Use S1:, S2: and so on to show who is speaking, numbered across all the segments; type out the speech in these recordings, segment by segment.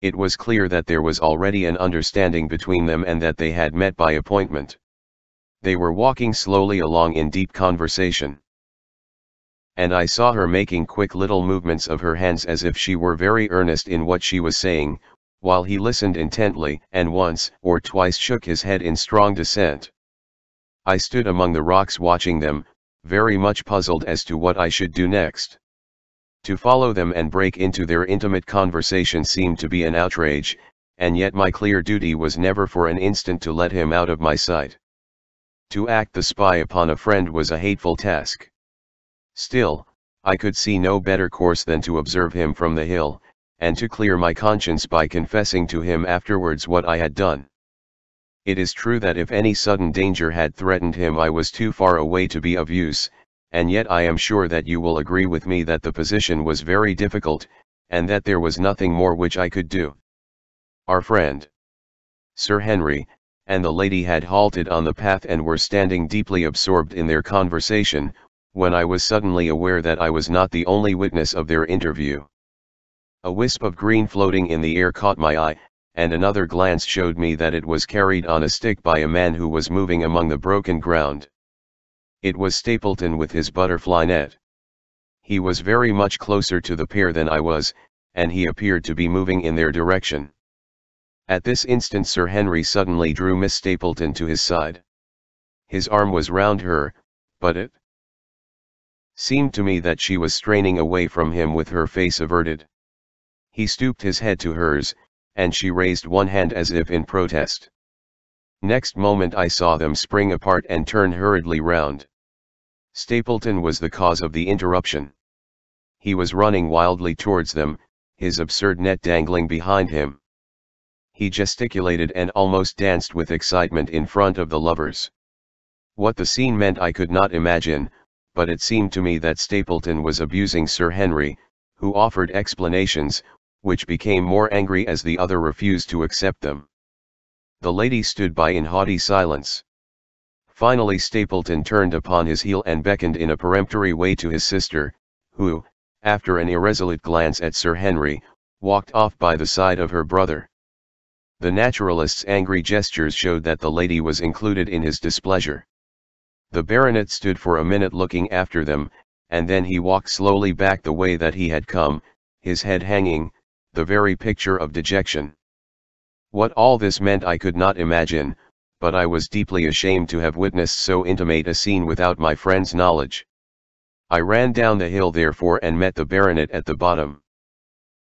S1: It was clear that there was already an understanding between them and that they had met by appointment. They were walking slowly along in deep conversation. And I saw her making quick little movements of her hands as if she were very earnest in what she was saying, while he listened intently and once or twice shook his head in strong dissent. I stood among the rocks watching them, very much puzzled as to what I should do next. To follow them and break into their intimate conversation seemed to be an outrage, and yet my clear duty was never for an instant to let him out of my sight. To act the spy upon a friend was a hateful task. Still, I could see no better course than to observe him from the hill, and to clear my conscience by confessing to him afterwards what I had done. It is true that if any sudden danger had threatened him I was too far away to be of use, and yet I am sure that you will agree with me that the position was very difficult, and that there was nothing more which I could do. Our friend, Sir Henry, and the lady had halted on the path and were standing deeply absorbed in their conversation, when I was suddenly aware that I was not the only witness of their interview. A wisp of green floating in the air caught my eye, and another glance showed me that it was carried on a stick by a man who was moving among the broken ground. It was Stapleton with his butterfly net. He was very much closer to the pair than I was, and he appeared to be moving in their direction. At this instant Sir Henry suddenly drew Miss Stapleton to his side. His arm was round her, but it seemed to me that she was straining away from him with her face averted. He stooped his head to hers, and she raised one hand as if in protest. Next moment I saw them spring apart and turn hurriedly round. Stapleton was the cause of the interruption. He was running wildly towards them, his absurd net dangling behind him. He gesticulated and almost danced with excitement in front of the lovers. What the scene meant I could not imagine, but it seemed to me that Stapleton was abusing Sir Henry, who offered explanations, which became more angry as the other refused to accept them. The lady stood by in haughty silence. Finally Stapleton turned upon his heel and beckoned in a peremptory way to his sister, who, after an irresolute glance at Sir Henry, walked off by the side of her brother. The naturalist's angry gestures showed that the lady was included in his displeasure. The baronet stood for a minute looking after them, and then he walked slowly back the way that he had come, his head hanging, the very picture of dejection. What all this meant I could not imagine, but I was deeply ashamed to have witnessed so intimate a scene without my friend's knowledge. I ran down the hill therefore and met the baronet at the bottom.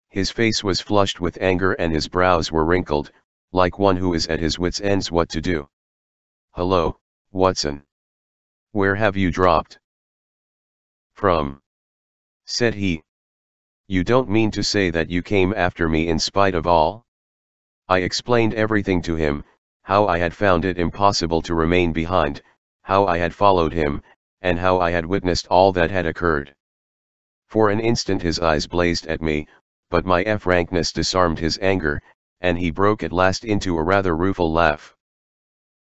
S1: His face was flushed with anger and his brows were wrinkled, like one who is at his wits' ends what to do. "Hello, Watson. Where have you dropped from?" said he. "You don't mean to say that you came after me in spite of all?" I explained everything to him, how I had found it impossible to remain behind, how I had followed him, and how I had witnessed all that had occurred. For an instant his eyes blazed at me, but my frankness disarmed his anger, and he broke at last into a rather rueful laugh.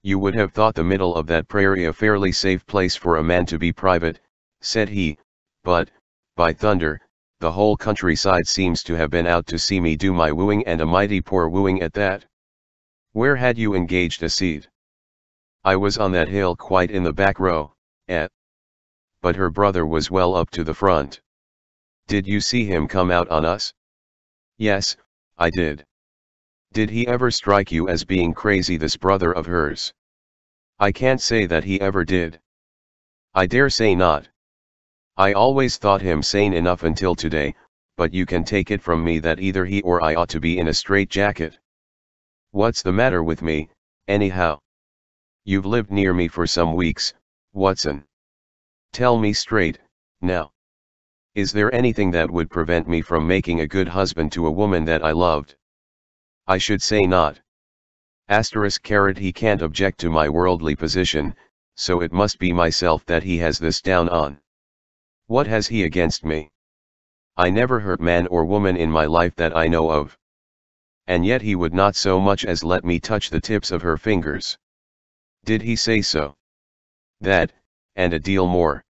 S1: "You would have thought the middle of that prairie a fairly safe place for a man to be private," said he, "but, by thunder, the whole countryside seems to have been out to see me do my wooing, and a mighty poor wooing at that. Where had you engaged a seat?" "I was on that hill quite in the back row, But her brother was well up to the front." "Did you see him come out on us?" "Yes, I did." "Did he ever strike you as being crazy, this brother of hers?" "I can't say that he ever did." "I dare say not. I always thought him sane enough until today, but you can take it from me that either he or I ought to be in a straitjacket. What's the matter with me, anyhow? You've lived near me for some weeks, Watson. Tell me straight, now. Is there anything that would prevent me from making a good husband to a woman that I loved?" "I should say not. He can't object to my worldly position, so it must be myself that he has this down on." "What has he against me? I never hurt man or woman in my life that I know of." "And yet he would not so much as let me touch the tips of her fingers." "Did he say so?" "That, and a deal more.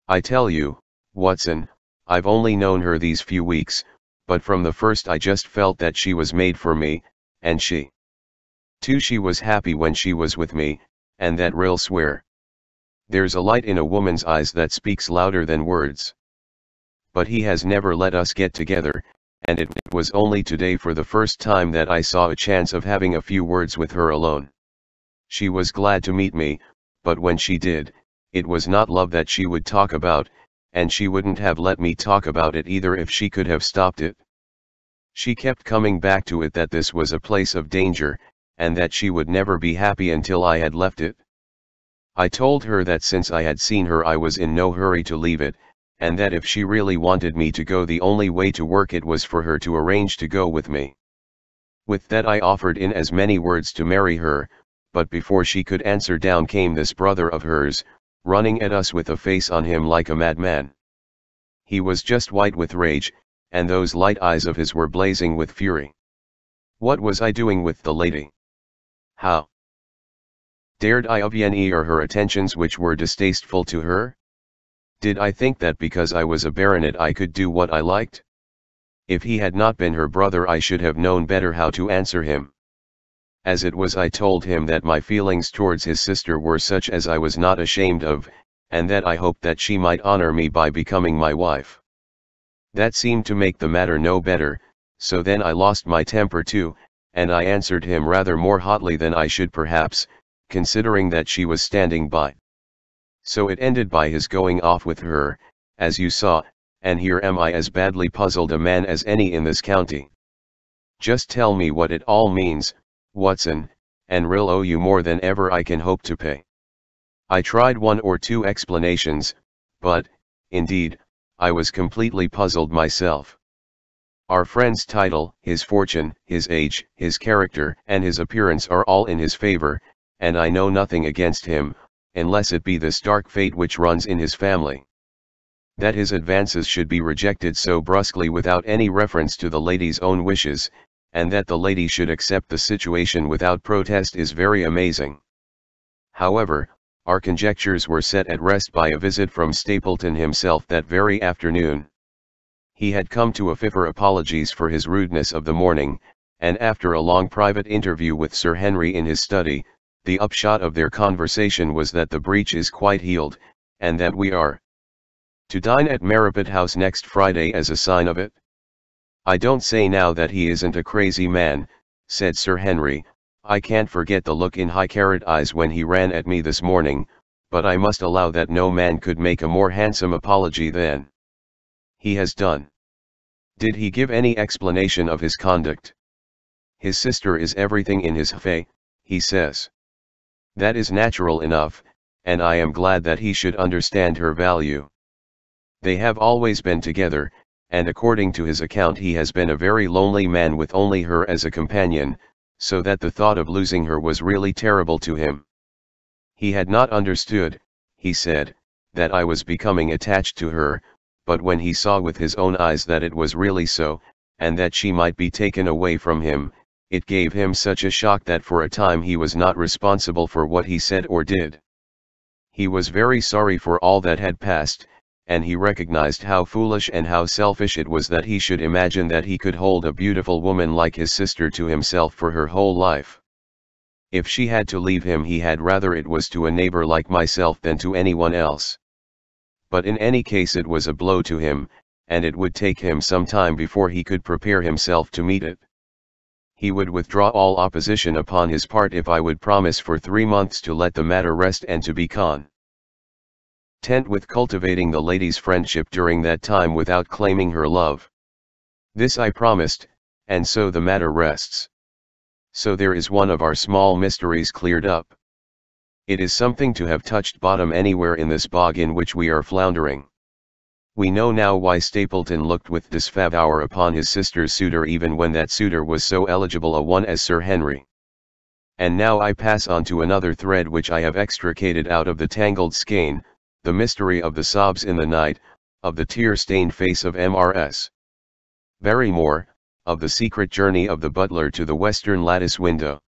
S1: I tell you, Watson, I've only known her these few weeks, but from the first I just felt that she was made for me, and she was happy when she was with me, and that real swear. There's a light in a woman's eyes that speaks louder than words. But he has never let us get together, and it was only today for the first time that I saw a chance of having a few words with her alone. She was glad to meet me, but when she did, it was not love that she would talk about, and she wouldn't have let me talk about it either if she could have stopped it. She kept coming back to it that this was a place of danger, and that she would never be happy until I had left it. I told her that since I had seen her I was in no hurry to leave it, and that if she really wanted me to go the only way to work it was for her to arrange to go with me. With that I offered in as many words to marry her, but before she could answer down came this brother of hers, running at us with a face on him like a madman. He was just white with rage, and those light eyes of his were blazing with fury. What was I doing with the lady? How dared I obtain her attentions which were distasteful to her? Did I think that because I was a baronet I could do what I liked? If he had not been her brother I should have known better how to answer him. As it was I told him that my feelings towards his sister were such as I was not ashamed of, and that I hoped that she might honor me by becoming my wife. That seemed to make the matter no better, so then I lost my temper too, and I answered him rather more hotly than I should perhaps, considering that she was standing by. So it ended by his going off with her, as you saw, and here am I as badly puzzled a man as any in this county. Just tell me what it all means, Watson, and I'll owe you more than ever I can hope to pay. I tried one or two explanations, but, indeed, I was completely puzzled myself. Our friend's title, his fortune, his age, his character, and his appearance are all in his favor, and I know nothing against him, unless it be this dark fate which runs in his family. That his advances should be rejected so brusquely without any reference to the lady's own wishes, and that the lady should accept the situation without protest is very amazing. However, our conjectures were set at rest by a visit from Stapleton himself that very afternoon. He had come to offer apologies for his rudeness of the morning, and after a long private interview with Sir Henry in his study, the upshot of their conversation was that the breach is quite healed, and that we are to dine at Merripit House next Friday as a sign of it. I don't say now that he isn't a crazy man, said Sir Henry. I can't forget the look in high-carrot eyes when he ran at me this morning, but I must allow that no man could make a more handsome apology than he has done. Did he give any explanation of his conduct? His sister is everything in his fay, he says. That is natural enough, and I am glad that he should understand her value. They have always been together, and according to his account he has been a very lonely man with only her as a companion, so that the thought of losing her was really terrible to him. He had not understood, he said, that I was becoming attached to her, but when he saw with his own eyes that it was really so, and that she might be taken away from him, it gave him such a shock that for a time he was not responsible for what he said or did. He was very sorry for all that had passed, and he recognized how foolish and how selfish it was that he should imagine that he could hold a beautiful woman like his sister to himself for her whole life. If she had to leave him he had rather it was to a neighbor like myself than to anyone else. But in any case it was a blow to him, and it would take him some time before he could prepare himself to meet it. He would withdraw all opposition upon his part if I would promise for 3 months to let the matter rest and to be content with cultivating the lady's friendship during that time without claiming her love. This I promised, and so the matter rests. So there is one of our small mysteries cleared up. It is something to have touched bottom anywhere in this bog in which we are floundering. We know now why Stapleton looked with disfavor upon his sister's suitor even when that suitor was so eligible a one as Sir Henry. And now I pass on to another thread which I have extricated out of the tangled skein, the mystery of the sobs in the night, of the tear-stained face of Mrs. Barrymore, of the secret journey of the butler to the western lattice window.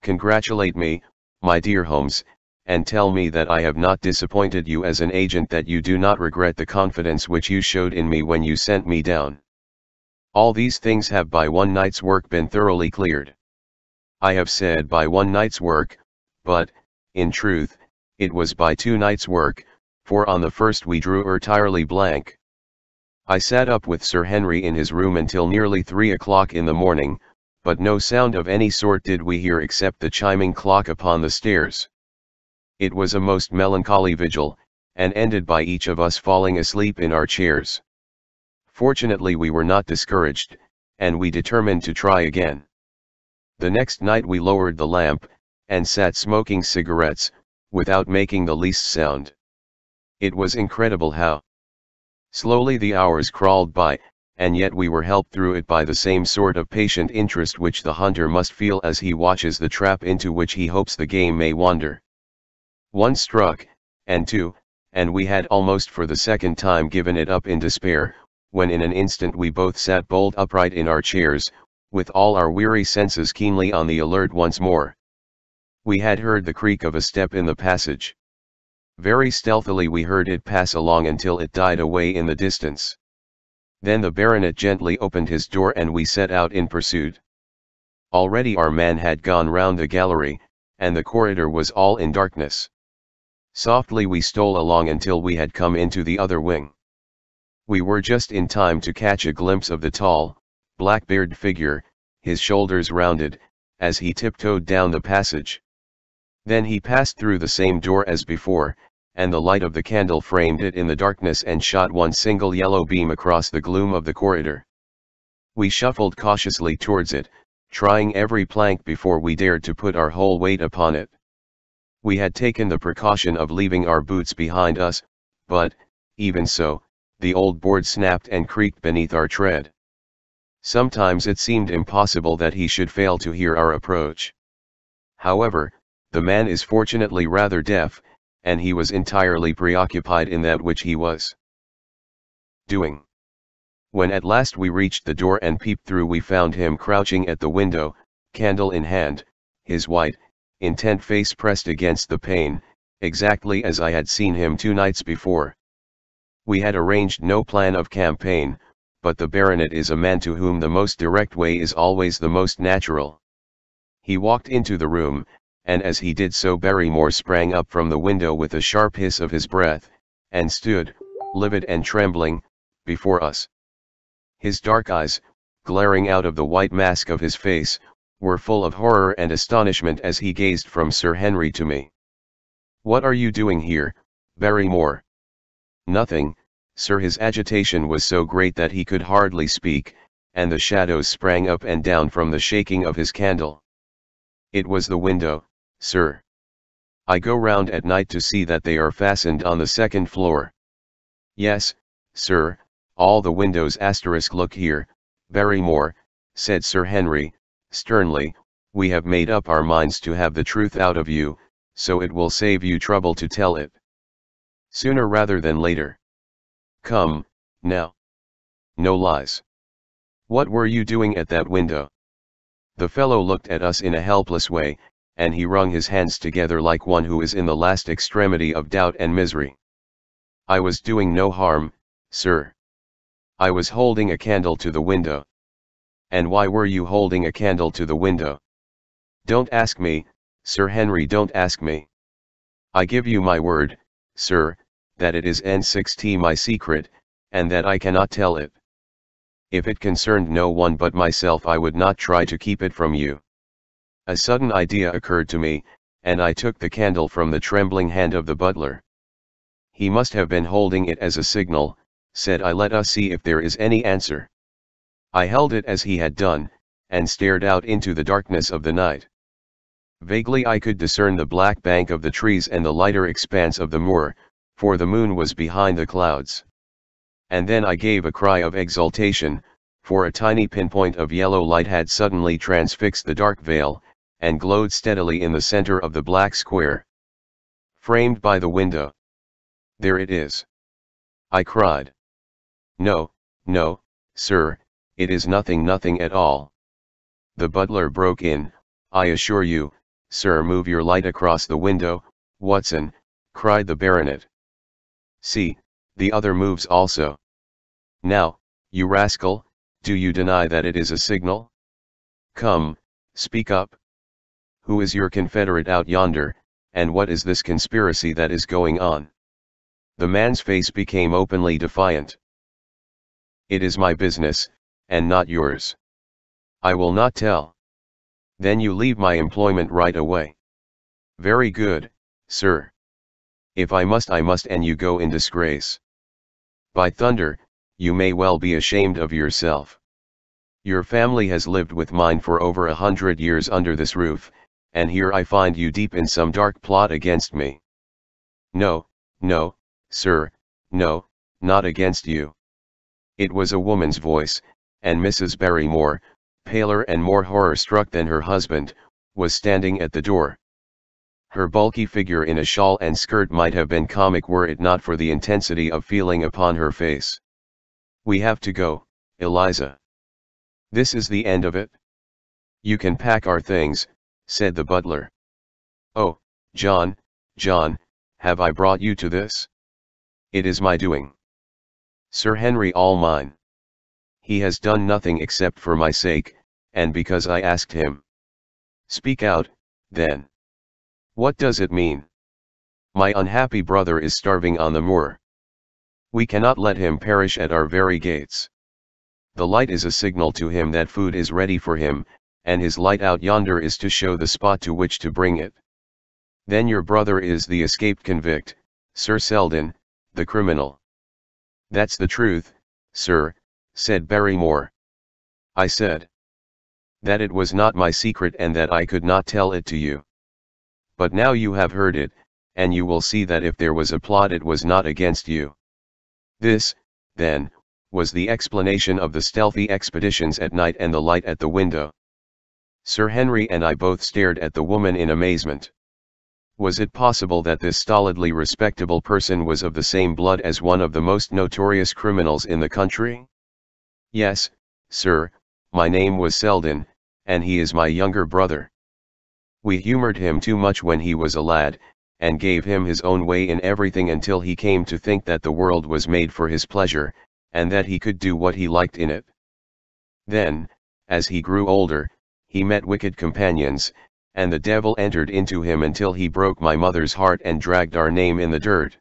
S1: Congratulate me, my dear Holmes, and tell me that I have not disappointed you as an agent, that you do not regret the confidence which you showed in me when you sent me down. All these things have by one night's work been thoroughly cleared. I have said by one night's work, but, in truth, it was by 2 nights' work, for on the first we drew entirely blank. I sat up with Sir Henry in his room until nearly 3 o'clock in the morning, but no sound of any sort did we hear except the chiming clock upon the stairs. It was a most melancholy vigil, and ended by each of us falling asleep in our chairs. Fortunately we were not discouraged, and we determined to try again. The next night we lowered the lamp, and sat smoking cigarettes, without making the least sound. It was incredible how slowly the hours crawled by, and yet we were helped through it by the same sort of patient interest which the hunter must feel as he watches the trap into which he hopes the game may wander. 1 struck, and 2, and we had almost for the second time given it up in despair, when in an instant we both sat bolt upright in our chairs, with all our weary senses keenly on the alert once more. We had heard the creak of a step in the passage. Very stealthily we heard it pass along until it died away in the distance. Then the baronet gently opened his door and we set out in pursuit. Already our man had gone round the gallery, and the corridor was all in darkness. Softly we stole along until we had come into the other wing. We were just in time to catch a glimpse of the tall, black-bearded figure, his shoulders rounded, as he tiptoed down the passage. Then he passed through the same door as before, and the light of the candle framed it in the darkness and shot one single yellow beam across the gloom of the corridor. We shuffled cautiously towards it, trying every plank before we dared to put our whole weight upon it. We had taken the precaution of leaving our boots behind us, but, even so, the old board snapped and creaked beneath our tread. Sometimes it seemed impossible that he should fail to hear our approach. However, the man is fortunately rather deaf, and he was entirely preoccupied in that which he was doing. When at last we reached the door and peeped through, we found him crouching at the window, candle in hand, his white, intent face pressed against the pane, exactly as I had seen him 2 nights before. We had arranged no plan of campaign, but the baronet is a man to whom the most direct way is always the most natural. He walked into the room, and as he did so Barrymore sprang up from the window with a sharp hiss of his breath, and stood, livid and trembling, before us. His dark eyes, glaring out of the white mask of his face, were full of horror and astonishment as he gazed from Sir Henry to me. "What are you doing here, Barrymore?" "Nothing, sir." His agitation was so great that he could hardly speak, and the shadows sprang up and down from the shaking of his candle. "It was the window, sir. I go round at night to see that they are fastened on the 2nd floor. "Yes, sir, all the windows *. Look here, Barrymore," said Sir Henry, sternly, "we have made up our minds to have the truth out of you, so it will save you trouble to tell it sooner rather than later. Come, now. No lies. What were you doing at that window?" The fellow looked at us in a helpless way, and he wrung his hands together like one who is in the last extremity of doubt and misery. "I was doing no harm, sir. I was holding a candle to the window." "And why were you holding a candle to the window?" "Don't ask me, Sir Henry, don't ask me. I give you my word, sir, that it is N6T my secret, and that I cannot tell it. If it concerned no one but myself I would not try to keep it from you." A sudden idea occurred to me, and I took the candle from the trembling hand of the butler. "He must have been holding it as a signal," said I. "Let us see if there is any answer." I held it as he had done, and stared out into the darkness of the night. Vaguely I could discern the black bank of the trees and the lighter expanse of the moor, for the moon was behind the clouds. And then I gave a cry of exultation, for a tiny pinpoint of yellow light had suddenly transfixed the dark veil, and glowed steadily in the center of the black square, framed by the window. "There it is!" I cried. "No, no, sir, it is nothing at all." The butler broke in. "I assure you, sir." "Move your light across the window, Watson," cried the baronet. "See, the other moves also. Now, you rascal, Do you deny that it is a signal? Come, speak up. Who is your confederate out yonder, and what is this conspiracy that is going on? The man's face became openly defiant. It is my business, and not yours. I will not tell. Then you leave my employment right away. Very good, sir. If I must, I must, and you go in disgrace. By thunder, you may well be ashamed of yourself. Your family has lived with mine for over 100 years under this roof, and here I find you deep in some dark plot against me. No, no, sir, no, not against you. It was a woman's voice, and Mrs. Barrymore, paler and more horror-struck than her husband, was standing at the door. Her bulky figure in a shawl and skirt might have been comic were it not for the intensity of feeling upon her face. We have to go, Eliza. This is the end of it. You can pack our things, said the butler. Oh, John, John, have I brought you to this? It is my doing. Sir Henry, all mine. He has done nothing except for my sake, and because I asked him. Speak out, then. What does it mean? My unhappy brother is starving on the moor. We cannot let him perish at our very gates. The light is a signal to him that food is ready for him, and his light out yonder is to show the spot to which to bring it. Then your brother is the escaped convict, Sir Selden, the criminal. That's the truth, sir, said Barrymore. I said that it was not my secret and that I could not tell it to you. But now you have heard it, and you will see that if there was a plot it was not against you. This, then, was the explanation of the stealthy expeditions at night and the light at the window. Sir Henry and I both stared at the woman in amazement. Was it possible that this stolidly respectable person was of the same blood as one of the most notorious criminals in the country? Yes, sir, my name was Selden, and he is my younger brother. We humored him too much when he was a lad, and gave him his own way in everything until he came to think that the world was made for his pleasure, and that he could do what he liked in it. Then, as he grew older, he met wicked companions, and the devil entered into him until he broke my mother's heart and dragged our name in the dirt.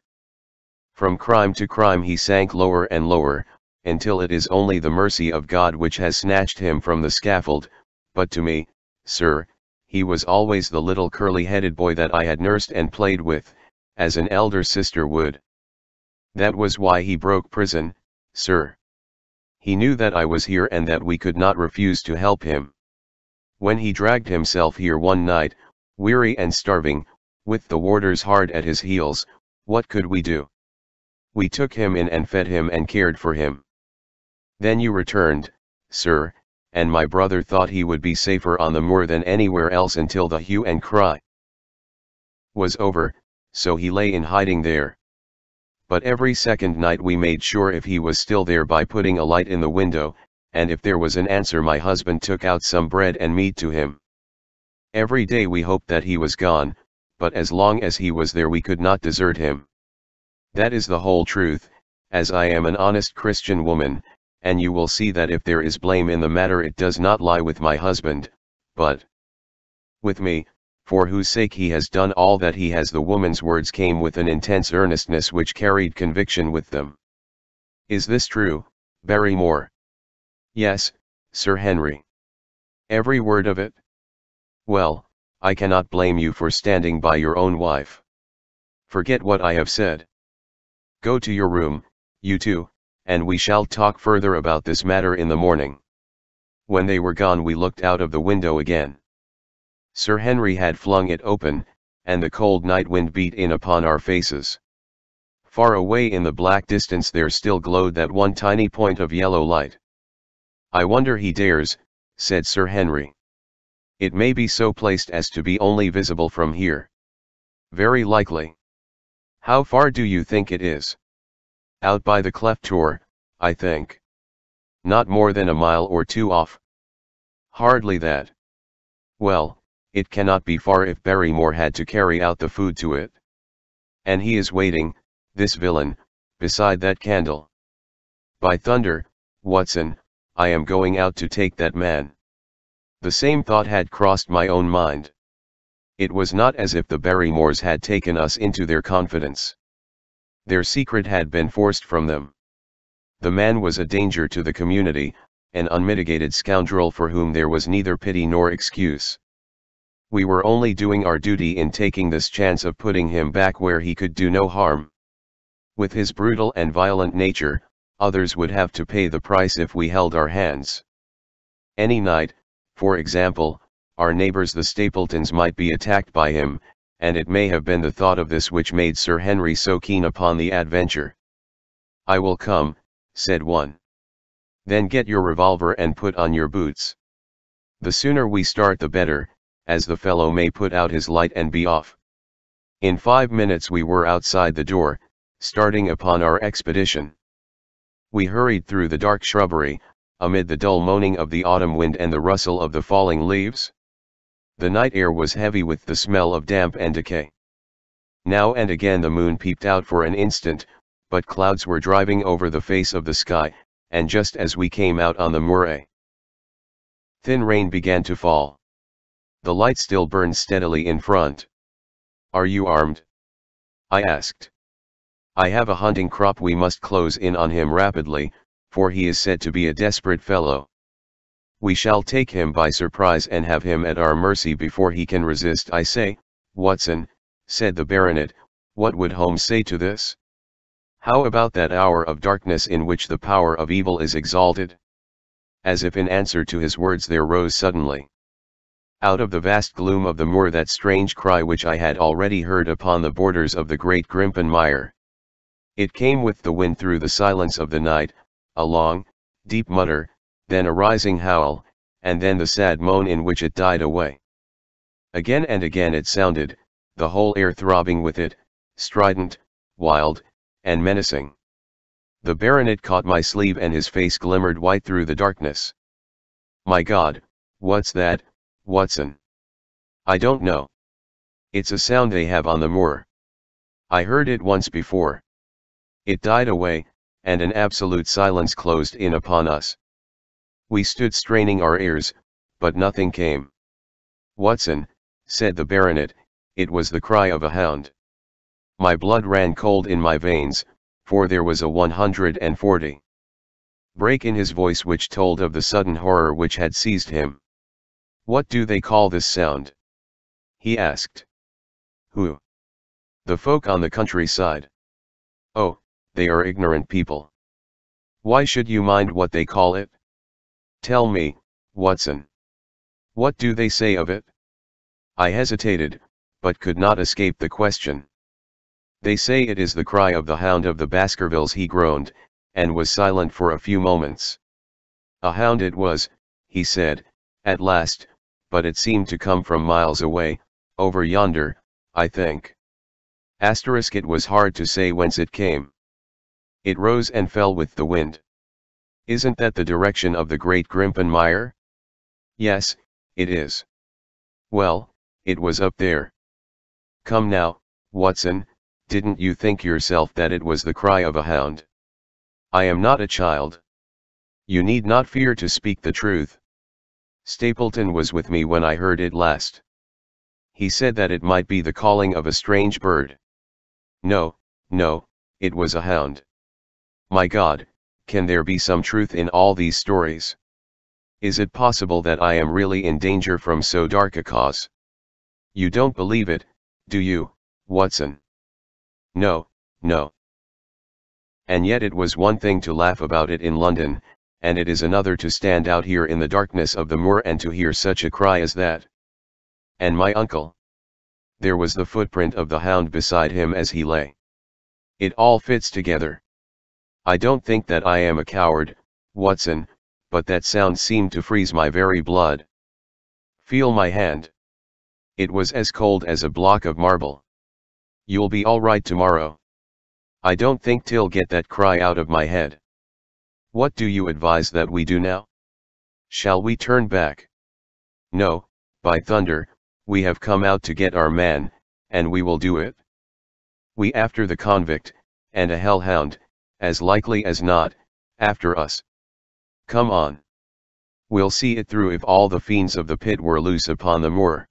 S1: From crime to crime he sank lower and lower, until it is only the mercy of God which has snatched him from the scaffold, but to me, sir, he was always the little curly-headed boy that I had nursed and played with, as an elder sister would. That was why he broke prison, sir. He knew that I was here and that we could not refuse to help him. When he dragged himself here one night, weary and starving, with the warders hard at his heels, what could we do? We took him in and fed him and cared for him. Then you returned, sir, and my brother thought he would be safer on the moor than anywhere else until the hue and cry was over, so he lay in hiding there. But every second night we made sure if he was still there by putting a light in the window, and if there was an answer my husband took out some bread and meat to him. Every day we hoped that he was gone, but as long as he was there we could not desert him. That is the whole truth, as I am an honest Christian woman, and you will see that if there is blame in the matter it does not lie with my husband, but with me, for whose sake he has done all that he has. The woman's words came with an intense earnestness which carried conviction with them. Is this true, Barrymore? Yes, Sir Henry. Every word of it? Well, I cannot blame you for standing by your own wife. Forget what I have said. Go to your room, you two, and we shall talk further about this matter in the morning. When they were gone we looked out of the window again. Sir Henry had flung it open, and the cold night wind beat in upon our faces. Far away in the black distance there still glowed that one tiny point of yellow light. I wonder he dares, said Sir Henry. It may be so placed as to be only visible from here. Very likely. How far do you think it is? Out by the cleft tor, I think. Not more than a mile or two off. Hardly that. Well, it cannot be far if Barrymore had to carry out the food to it. And he is waiting, this villain, beside that candle. By thunder, Watson, I am going out to take that man. The same thought had crossed my own mind. It was not as if the Barrymores had taken us into their confidence. Their secret had been forced from them. The man was a danger to the community, an unmitigated scoundrel for whom there was neither pity nor excuse. We were only doing our duty in taking this chance of putting him back where he could do no harm. With his brutal and violent nature, others would have to pay the price if we held our hands. Any night, for example, our neighbors the Stapletons might be attacked by him, and it may have been the thought of this which made Sir Henry so keen upon the adventure. "I will come," said one. "Then get your revolver and put on your boots. The sooner we start the better, as the fellow may put out his light and be off." In 5 minutes we were outside the door, starting upon our expedition. We hurried through the dark shrubbery, amid the dull moaning of the autumn wind and the rustle of the falling leaves. The night air was heavy with the smell of damp and decay. Now and again the moon peeped out for an instant, but clouds were driving over the face of the sky, and just as we came out on the moor, thin rain began to fall. The light still burned steadily in front. "Are you armed?" I asked. "I have a hunting crop. We must close in on him rapidly, for he is said to be a desperate fellow. We shall take him by surprise and have him at our mercy before he can resist." "I say, Watson," said the baronet, "what would Holmes say to this? How about that hour of darkness in which the power of evil is exalted?" As if in answer to his words there rose suddenly, out of the vast gloom of the moor, that strange cry which I had already heard upon the borders of the great Grimpen Mire. It came with the wind through the silence of the night, a long, deep mutter, then a rising howl, and then the sad moan in which it died away. Again and again it sounded, the whole air throbbing with it, strident, wild, and menacing. The baronet caught my sleeve and his face glimmered white through the darkness. "My God, what's that, Watson?" "I don't know. It's a sound they have on the moor. I heard it once before." It died away, and an absolute silence closed in upon us. We stood straining our ears, but nothing came. "Watson," said the baronet, "it was the cry of a hound." My blood ran cold in my veins, for there was a 140 break in his voice which told of the sudden horror which had seized him. "What do they call this sound?" he asked. "Who?" "The folk on the countryside." "Oh, they are ignorant people. Why should you mind what they call it? Tell me, Watson. What do they say of it?" I hesitated, but could not escape the question. "They say it is the cry of the hound of the Baskervilles," he groaned, and was silent for a few moments. "A hound it was," he said, at last, "but it seemed to come from miles away, over yonder, I think. It was hard to say whence it came. It rose and fell with the wind." "Isn't that the direction of the great Grimpen Mire?" "Yes, it is." "Well, it was up there. Come now, Watson, didn't you think yourself that it was the cry of a hound?" "I am not a child. You need not fear to speak the truth. Stapleton was with me when I heard it last. He said that it might be the calling of a strange bird." "No, no, it was a hound." "My God, can there be some truth in all these stories? Is it possible that I am really in danger from so dark a cause? You don't believe it, do you, Watson?" "No, no. And yet it was one thing to laugh about it in London, and it is another to stand out here in the darkness of the moor and to hear such a cry as that. And my uncle. There was the footprint of the hound beside him as he lay. It all fits together. I don't think that I am a coward, Watson, but that sound seemed to freeze my very blood. Feel my hand. It was as cold as a block of marble. You'll be all right tomorrow. I don't think till get that cry out of my head. What do you advise that we do now? Shall we turn back?" "No, by thunder, we have come out to get our man, and we will do it. We after the convict, and a hellhound, as likely as not, after us. Come on." We'll see it through if all the fiends of the pit were loose upon the moor.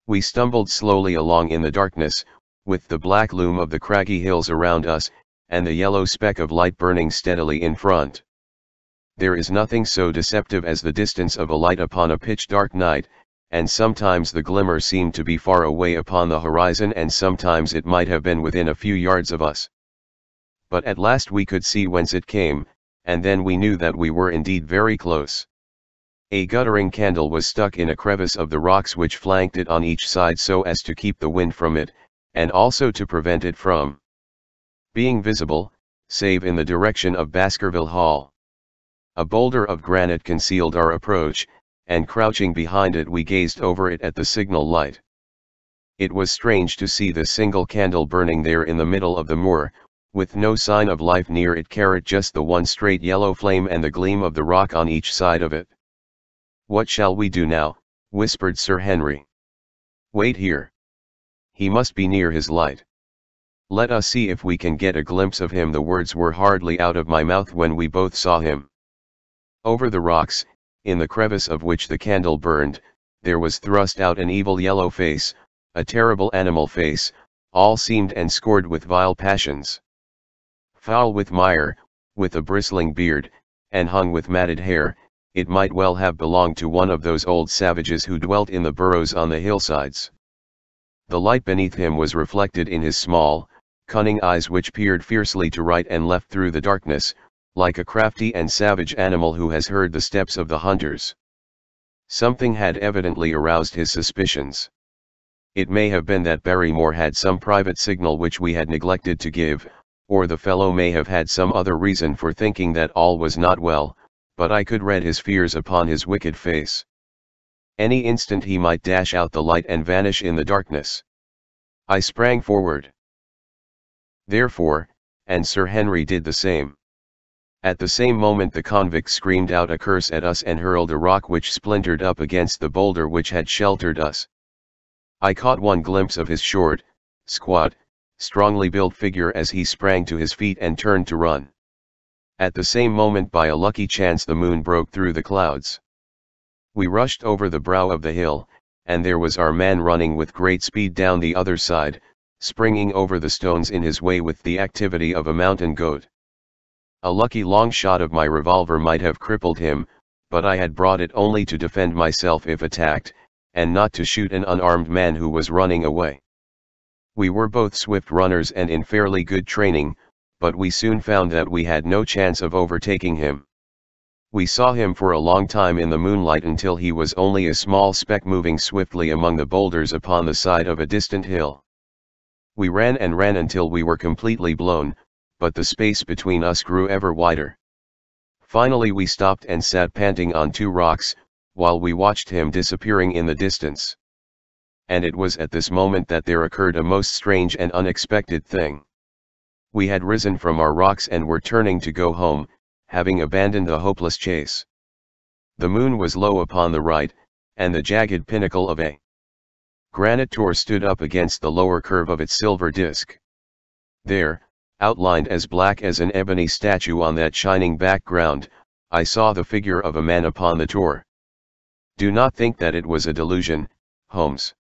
S1: We stumbled slowly along in the darkness, with the black loom of the craggy hills around us, and the yellow speck of light burning steadily in front. There is nothing so deceptive as the distance of a light upon a pitch-dark night, and sometimes the glimmer seemed to be far away upon the horizon, and sometimes it might have been within a few yards of us. But at last we could see whence it came, and then we knew that we were indeed very close. A guttering candle was stuck in a crevice of the rocks which flanked it on each side so as to keep the wind from it, and also to prevent it from being visible, save in the direction of Baskerville Hall. A boulder of granite concealed our approach, and crouching behind it we gazed over it at the signal light. It was strange to see the single candle burning there in the middle of the moor, with no sign of life near it, just the one straight yellow flame and the gleam of the rock on each side of it. "What shall we do now?" whispered Sir Henry. "Wait here. He must be near his light. Let us see if we can get a glimpse of him." The words were hardly out of my mouth when we both saw him. Over the rocks, in the crevice of which the candle burned, there was thrust out an evil yellow face, a terrible animal face, all seamed and scored with vile passions. Foul with mire, with a bristling beard, and hung with matted hair, it might well have belonged to one of those old savages who dwelt in the burrows on the hillsides. The light beneath him was reflected in his small, cunning eyes which peered fiercely to right and left through the darkness, like a crafty and savage animal who has heard the steps of the hunters. Something had evidently aroused his suspicions. It may have been that Barrymore had some private signal which we had neglected to give, or the fellow may have had some other reason for thinking that all was not well, but I could read his fears upon his wicked face. Any instant he might dash out the light and vanish in the darkness. I sprang forward, therefore, and Sir Henry did the same. At the same moment the convict screamed out a curse at us and hurled a rock which splintered up against the boulder which had sheltered us. I caught one glimpse of his short, squat, strongly built figure as he sprang to his feet and turned to run. At the same moment, by a lucky chance, the moon broke through the clouds. We rushed over the brow of the hill, and there was our man running with great speed down the other side, springing over the stones in his way with the activity of a mountain goat. A lucky long shot of my revolver might have crippled him, but I had brought it only to defend myself if attacked, and not to shoot an unarmed man who was running away. We were both swift runners and in fairly good training, but we soon found that we had no chance of overtaking him. We saw him for a long time in the moonlight until he was only a small speck moving swiftly among the boulders upon the side of a distant hill. We ran and ran until we were completely blown, but the space between us grew ever wider. Finally we stopped and sat panting on two rocks, while we watched him disappearing in the distance. And it was at this moment that there occurred a most strange and unexpected thing. We had risen from our rocks and were turning to go home, having abandoned the hopeless chase. The moon was low upon the right, and the jagged pinnacle of a granite tor stood up against the lower curve of its silver disk. There, outlined as black as an ebony statue on that shining background, I saw the figure of a man upon the tor. Do not think that it was a delusion, Holmes.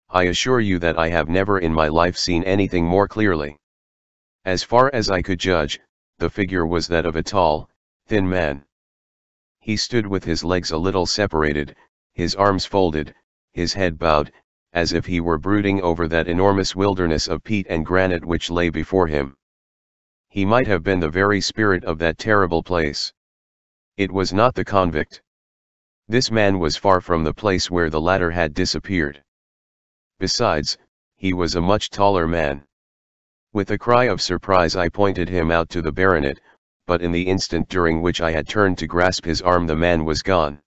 S1: I assure you that I have never in my life seen anything more clearly. As far as I could judge, the figure was that of a tall, thin man. He stood with his legs a little separated, his arms folded, his head bowed, as if he were brooding over that enormous wilderness of peat and granite which lay before him. He might have been the very spirit of that terrible place. It was not the convict. This man was far from the place where the latter had disappeared. Besides, he was a much taller man. With a cry of surprise I pointed him out to the baronet, but in the instant during which I had turned to grasp his arm the man was gone.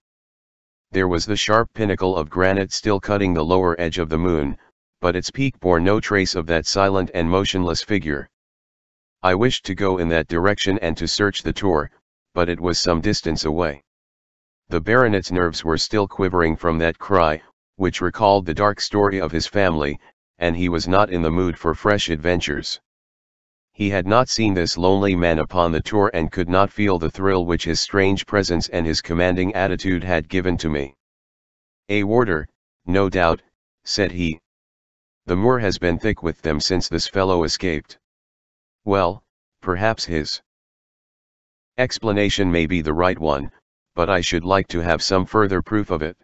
S1: There was the sharp pinnacle of granite still cutting the lower edge of the moon, but its peak bore no trace of that silent and motionless figure. I wished to go in that direction and to search the tor, but it was some distance away. The baronet's nerves were still quivering from that cry, which recalled the dark story of his family, and he was not in the mood for fresh adventures. He had not seen this lonely man upon the tour and could not feel the thrill which his strange presence and his commanding attitude had given to me. "A warder, no doubt," said he. "The moor has been thick with them since this fellow escaped. Well, perhaps his explanation may be the right one, but I should like to have some further proof of it.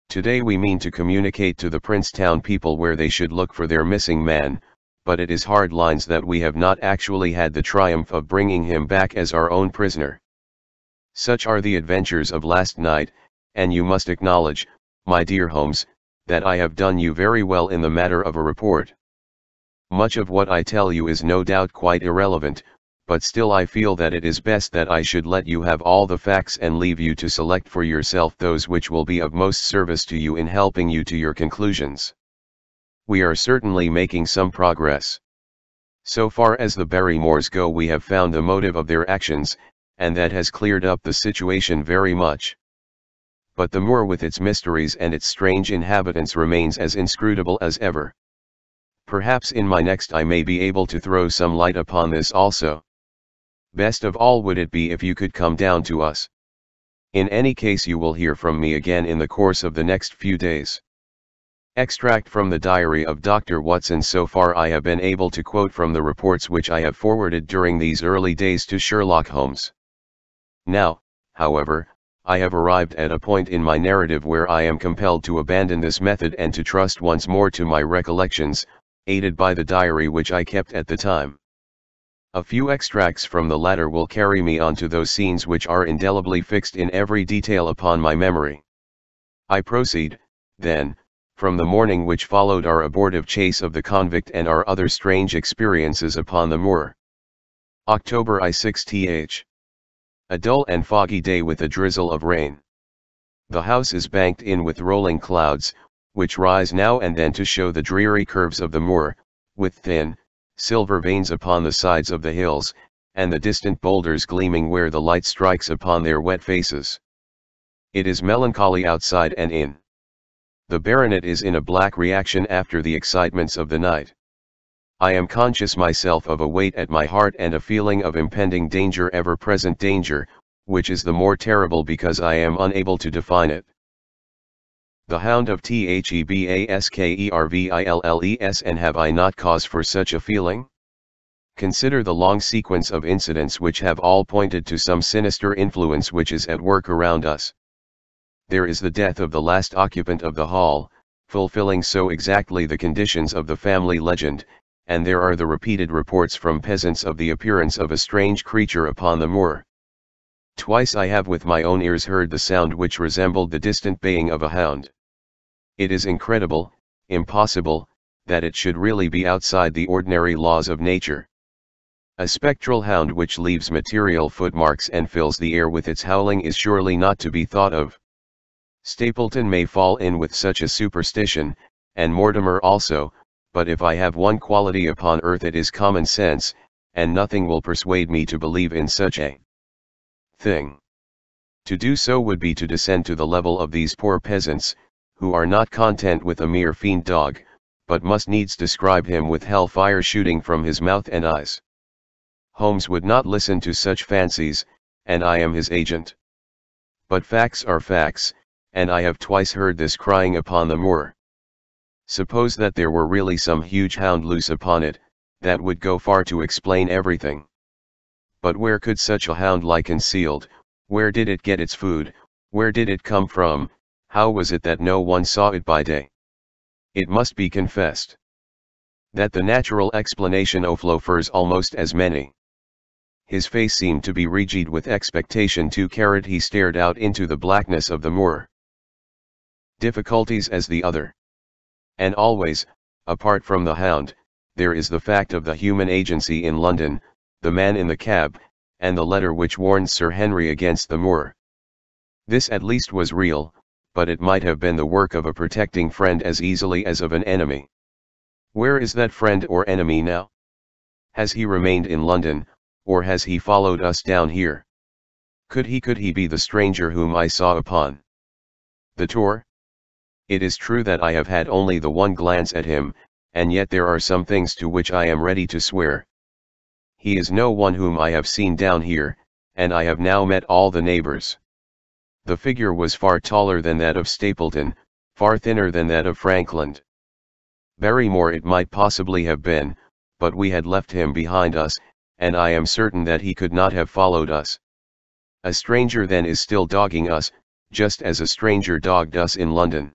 S1: Today we mean to communicate to the Princetown people where they should look for their missing man, but it is hard lines that we have not actually had the triumph of bringing him back as our own prisoner. Such are the adventures of last night, and you must acknowledge, my dear Holmes, that I have done you very well in the matter of a report. Much of what I tell you is no doubt quite irrelevant, but still I feel that it is best that I should let you have all the facts and leave you to select for yourself those which will be of most service to you in helping you to your conclusions. We are certainly making some progress. So far as the Barrymores go, we have found the motive of their actions, and that has cleared up the situation very much. But the moor with its mysteries and its strange inhabitants remains as inscrutable as ever. Perhaps in my next I may be able to throw some light upon this also. Best of all would it be if you could come down to us. In any case you will hear from me again in the course of the next few days. Extract from the diary of Dr. Watson. So far I have been able to quote from the reports which I have forwarded during these early days to Sherlock Holmes. Now, however, I have arrived at a point in my narrative where I am compelled to abandon this method and to trust once more to my recollections, aided by the diary which I kept at the time. A few extracts from the latter will carry me on to those scenes which are indelibly fixed in every detail upon my memory. I proceed, then, from the morning which followed our abortive chase of the convict and our other strange experiences upon the moor. October I6th. A dull and foggy day with a drizzle of rain. The house is banked in with rolling clouds, which rise now and then to show the dreary curves of the moor, with thin, silver veins upon the sides of the hills, and the distant boulders gleaming where the light strikes upon their wet faces. It is melancholy outside and in. The baronet is in a black reaction after the excitements of the night. I am conscious myself of a weight at my heart and a feeling of impending danger, ever-present danger, which is the more terrible because I am unable to define it. The Hound of Thebaskervilles, and have I not cause for such a feeling? Consider the long sequence of incidents which have all pointed to some sinister influence which is at work around us. There is the death of the last occupant of the hall, fulfilling so exactly the conditions of the family legend, and there are the repeated reports from peasants of the appearance of a strange creature upon the moor. Twice I have with my own ears heard the sound which resembled the distant baying of a hound. It is incredible, impossible, that it should really be outside the ordinary laws of nature. A spectral hound which leaves material footmarks and fills the air with its howling is surely not to be thought of. Stapleton may fall in with such a superstition, and Mortimer also, but if I have one quality upon earth it is common sense, and nothing will persuade me to believe in such a thing. To do so would be to descend to the level of these poor peasants, who are not content with a mere fiend dog, but must needs describe him with hell-fire shooting from his mouth and eyes. Holmes would not listen to such fancies, and I am his agent. But facts are facts, and I have twice heard this crying upon the moor. Suppose that there were really some huge hound loose upon it, that would go far to explain everything. But where could such a hound lie concealed? Where did it get its food? Where did it come from? How was it that no one saw it by day? It must be confessed that the natural explanation offers almost as many. His face seemed to be rigid with expectation. He stared out into the blackness of the moor. Difficulties as the other. And always, apart from the hound, there is the fact of the human agency in London, the man in the cab, and the letter which warned Sir Henry against the moor. This at least was real, but it might have been the work of a protecting friend as easily as of an enemy. Where is that friend or enemy now? Has he remained in London, or has he followed us down here? Could he be the stranger whom I saw upon the tour? It is true that I have had only the one glance at him, and yet there are some things to which I am ready to swear. He is no one whom I have seen down here, and I have now met all the neighbors. The figure was far taller than that of Stapleton, far thinner than that of Frankland. Barrymore it might possibly have been, but we had left him behind us, and I am certain that he could not have followed us. A stranger then is still dogging us, just as a stranger dogged us in London.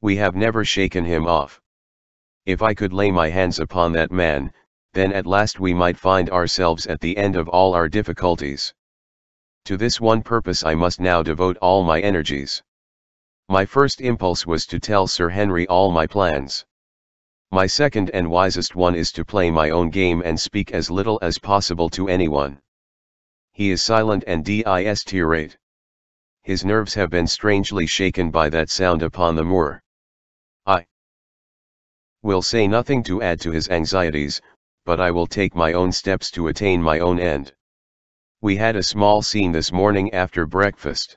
S1: We have never shaken him off. If I could lay my hands upon that man, then at last we might find ourselves at the end of all our difficulties. To this one purpose I must now devote all my energies. My first impulse was to tell Sir Henry all my plans. My second and wisest one is to play my own game and speak as little as possible to anyone. He is silent and distirate. His nerves have been strangely shaken by that sound upon the moor. I will say nothing to add to his anxieties, but I will take my own steps to attain my own end. We had a small scene this morning after breakfast.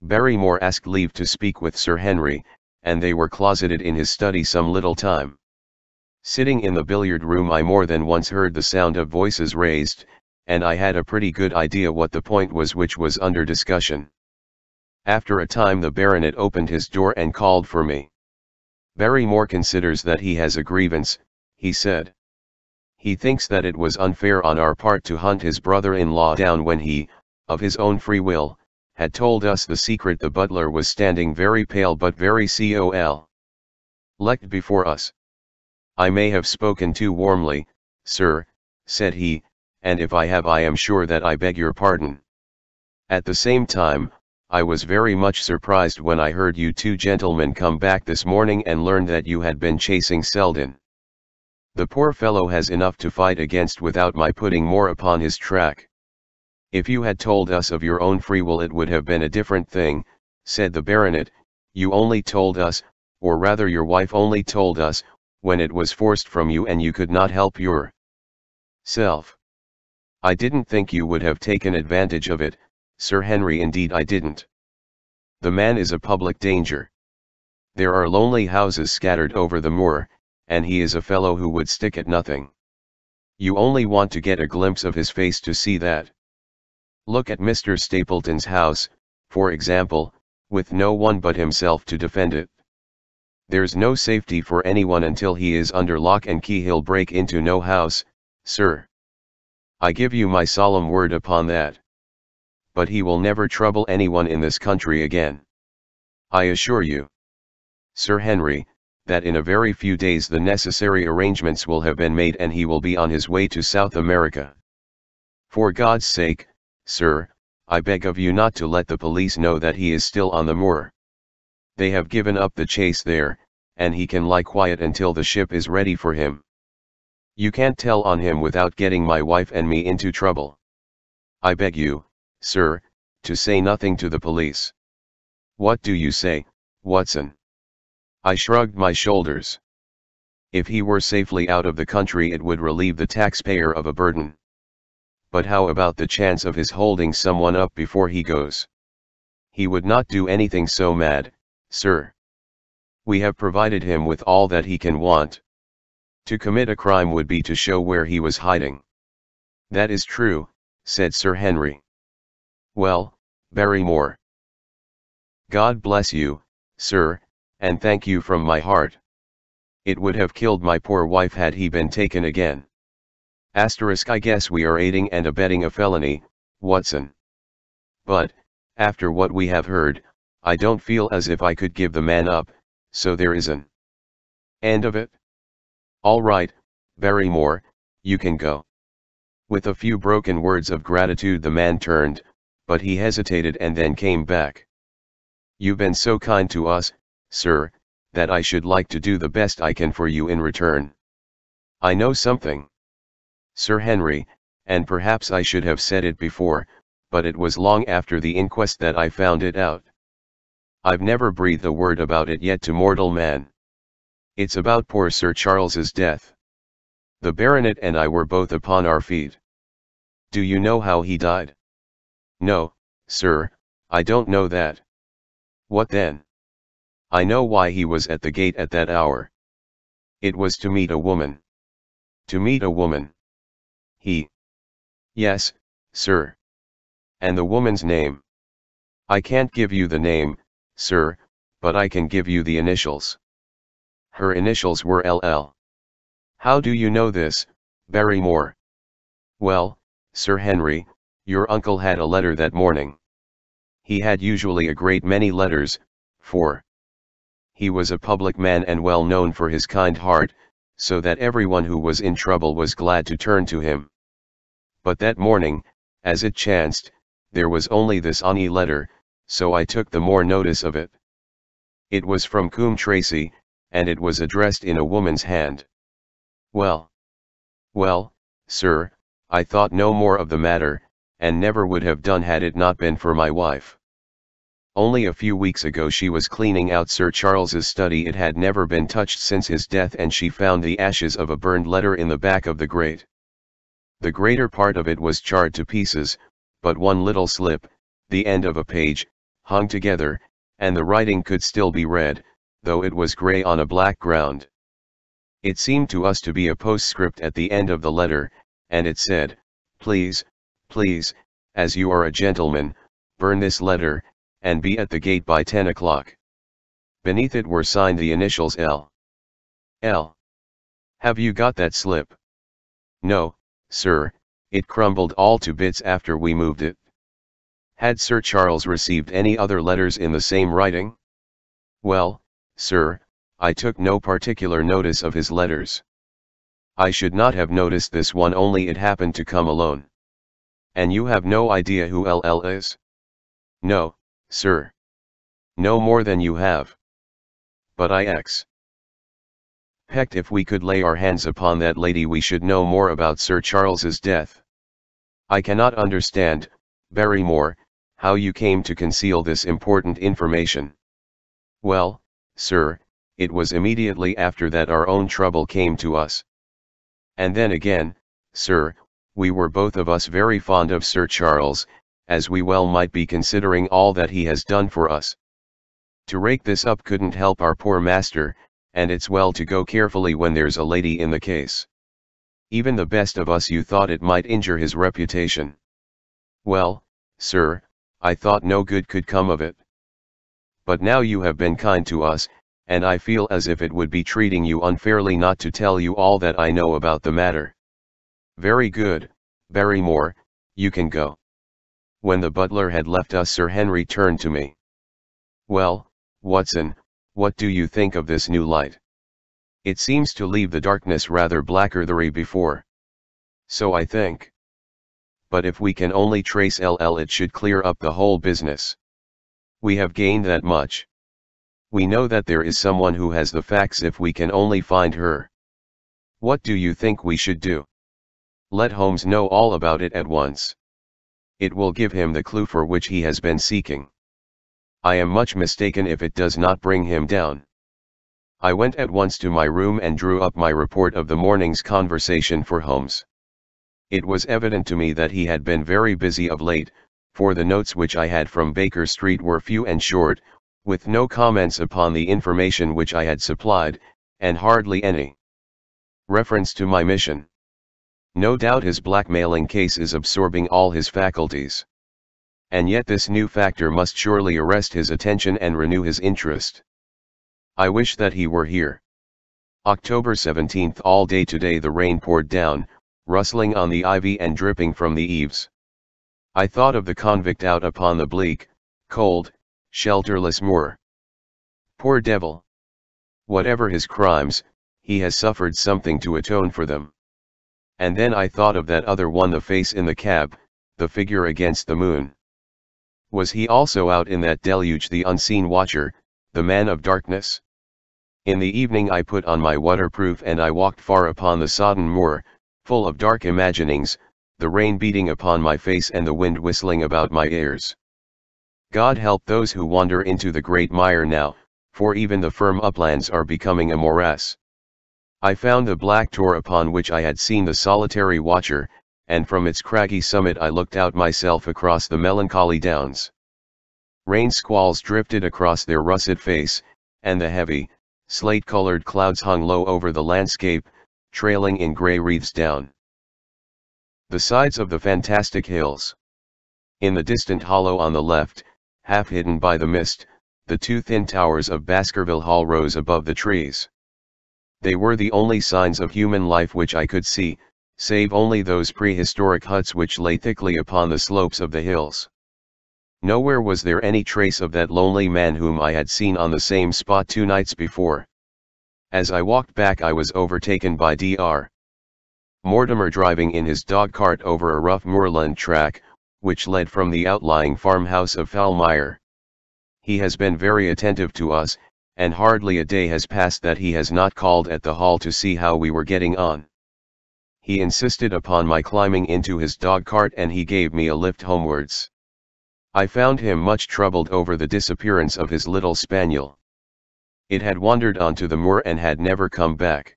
S1: Barrymore asked leave to speak with Sir Henry, and they were closeted in his study some little time. Sitting in the billiard room I more than once heard the sound of voices raised, and I had a pretty good idea what the point was which was under discussion. After a time the baronet opened his door and called for me. Barrymore considers that he has a grievance, he said. He thinks that it was unfair on our part to hunt his brother-in-law down when he, of his own free will, had told us the secret. The butler was standing very pale but very cool-legged before us. I may have spoken too warmly, sir, said he, and if I have I am sure that I beg your pardon. At the same time, I was very much surprised when I heard you two gentlemen come back this morning and learned that you had been chasing Selden. The poor fellow has enough to fight against without my putting more upon his track. If you had told us of your own free will it would have been a different thing, said the baronet. You only told us, or rather your wife only told us, when it was forced from you and you could not help yourself. I didn't think you would have taken advantage of it, Sir Henry, indeed I didn't. The man is a public danger. There are lonely houses scattered over the moor, and he is a fellow who would stick at nothing. You only want to get a glimpse of his face to see that. Look at Mr. Stapleton's house, for example, with no one but himself to defend it. There's no safety for anyone until he is under lock and key. He'll break into no house, sir. I give you my solemn word upon that. But he will never trouble anyone in this country again. I assure you, Sir Henry, that in a very few days the necessary arrangements will have been made and he will be on his way to South America. For God's sake, sir, I beg of you not to let the police know that he is still on the moor. They have given up the chase there, and he can lie quiet until the ship is ready for him. You can't tell on him without getting my wife and me into trouble. I beg you, sir, to say nothing to the police. What do you say, Watson? I shrugged my shoulders. If he were safely out of the country it would relieve the taxpayer of a burden. But how about the chance of his holding someone up before he goes? He would not do anything so mad, sir. We have provided him with all that he can want. To commit a crime would be to show where he was hiding. That is true, said Sir Henry. Well, Barrymore. God bless you, sir, and thank you from my heart. It would have killed my poor wife had he been taken again. I guess we are aiding and abetting a felony, Watson. But, after what we have heard, I don't feel as if I could give the man up, so there is an end of it. All right, Barrymore, you can go. With a few broken words of gratitude the man turned, but he hesitated and then came back. You've been so kind to us, sir, that I should like to do the best I can for you in return. I know something, Sir Henry, and perhaps I should have said it before, but it was long after the inquest that I found it out. I've never breathed a word about it yet to mortal man. It's about poor Sir Charles's death. The baronet and I were both upon our feet. Do you know how he died? No, sir, I don't know that. What then? I know why he was at the gate at that hour. It was to meet a woman. To meet a woman. He. Yes, sir. And the woman's name? I can't give you the name, sir, but I can give you the initials. Her initials were LL. How do you know this, Barrymore? Well, Sir Henry, your uncle had a letter that morning. He had usually a great many letters, for he was a public man and well known for his kind heart, so that everyone who was in trouble was glad to turn to him. But that morning, as it chanced, there was only this onny letter, so I took the more notice of it. It was from Coombe Tracey, and it was addressed in a woman's hand. Well, sir, I thought no more of the matter, and never would have done had it not been for my wife. Only a few weeks ago she was cleaning out Sir Charles's study. It had never been touched since his death, and she found the ashes of a burned letter in the back of the grate. The greater part of it was charred to pieces, but one little slip, the end of a page, hung together, and the writing could still be read, though it was grey on a black ground. It seemed to us to be a postscript at the end of the letter, and it said, "Please, as you are a gentleman, burn this letter, and be at the gate by 10 o'clock. Beneath it were signed the initials L. L. Have you got that slip? No, sir, it crumbled all to bits after we moved it. Had Sir Charles received any other letters in the same writing? Well, sir, I took no particular notice of his letters. I should not have noticed this one, only it happened to come alone. And you have no idea who LL is? No, sir. No more than you have. But I expect if we could lay our hands upon that lady we should know more about Sir Charles's death. I cannot understand, Barrymore, how you came to conceal this important information. Well, sir, it was immediately after that our own trouble came to us. And then again, sir, we were both of us very fond of Sir Charles, as we well might be considering all that he has done for us. To rake this up couldn't help our poor master, and it's well to go carefully when there's a lady in the case. Even the best of us, you thought it might injure his reputation. Well, sir, I thought no good could come of it. But now you have been kind to us, and I feel as if it would be treating you unfairly not to tell you all that I know about the matter. Very good, Barrymore, you can go. When the butler had left us, Sir Henry turned to me. Well, Watson, what do you think of this new light? It seems to leave the darkness rather blacker than before. So I think. But if we can only trace LL, it should clear up the whole business. We have gained that much. We know that there is someone who has the facts if we can only find her. What do you think we should do? Let Holmes know all about it at once. It will give him the clue for which he has been seeking. I am much mistaken if it does not bring him down. I went at once to my room and drew up my report of the morning's conversation for Holmes. It was evident to me that he had been very busy of late, for the notes which I had from Baker Street were few and short, with no comments upon the information which I had supplied, and hardly any reference to my mission. No doubt his blackmailing case is absorbing all his faculties. And yet this new factor must surely arrest his attention and renew his interest. I wish that he were here. October 17th. All day today the rain poured down, rustling on the ivy and dripping from the eaves. I thought of the convict out upon the bleak, cold, shelterless moor. Poor devil! Whatever his crimes, he has suffered something to atone for them. And then I thought of that other one, the face in the cab, the figure against the moon. Was he also out in that deluge, the unseen watcher, the man of darkness? In the evening I put on my waterproof and I walked far upon the sodden moor, full of dark imaginings, the rain beating upon my face and the wind whistling about my ears. God help those who wander into the great mire now, for even the firm uplands are becoming a morass. I found the black tor upon which I had seen the solitary watcher, and from its craggy summit I looked out myself across the melancholy downs. Rain squalls drifted across their russet face, and the heavy, slate-colored clouds hung low over the landscape, trailing in grey wreaths down. The sides of the fantastic hills. In the distant hollow on the left, half hidden by the mist, the two thin towers of Baskerville Hall rose above the trees. They were the only signs of human life which I could see, save only those prehistoric huts which lay thickly upon the slopes of the hills. Nowhere was there any trace of that lonely man whom I had seen on the same spot 2 nights before. As I walked back I was overtaken by Dr. Mortimer driving in his dog-cart over a rough moorland track, which led from the outlying farmhouse of Foulmire. He has been very attentive to us, and hardly a day has passed that he has not called at the hall to see how we were getting on. He insisted upon my climbing into his dog-cart and he gave me a lift homewards. I found him much troubled over the disappearance of his little spaniel. It had wandered onto the moor and had never come back.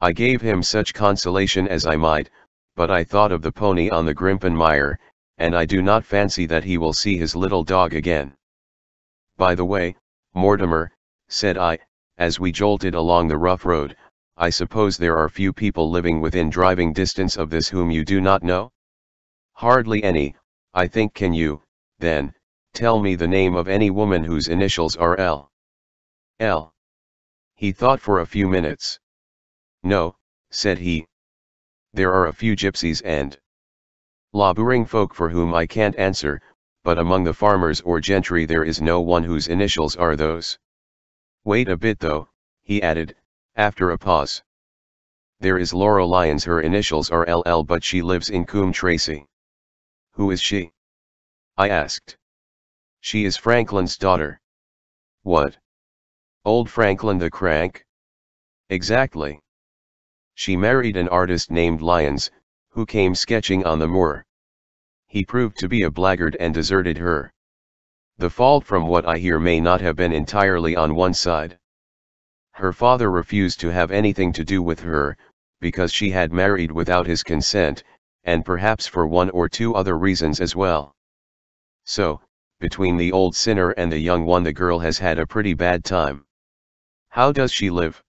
S1: I gave him such consolation as I might, but I thought of the pony on the Grimpen Mire, and I do not fancy that he will see his little dog again. By the way, Mortimer, said I, as we jolted along the rough road, I suppose there are few people living within driving distance of this whom you do not know? Hardly any, I think. Can you, then, tell me the name of any woman whose initials are L? L. He thought for a few minutes. No, said he. There are a few gypsies and labouring folk for whom I can't answer, but among the farmers or gentry there is no one whose initials are those. Wait a bit though, he added, after a pause. There is Laura Lyons, her initials are LL, but she lives in Coombe Tracey. Who is she? I asked. She is Franklin's daughter. What? Old Franklin the crank? Exactly. She married an artist named Lyons, who came sketching on the moor. He proved to be a blackguard and deserted her. The fault, from what I hear, may not have been entirely on one side. Her father refused to have anything to do with her, because she had married without his consent, and perhaps for one or two other reasons as well. So, between the old sinner and the young one, the girl has had a pretty bad time. How does she live?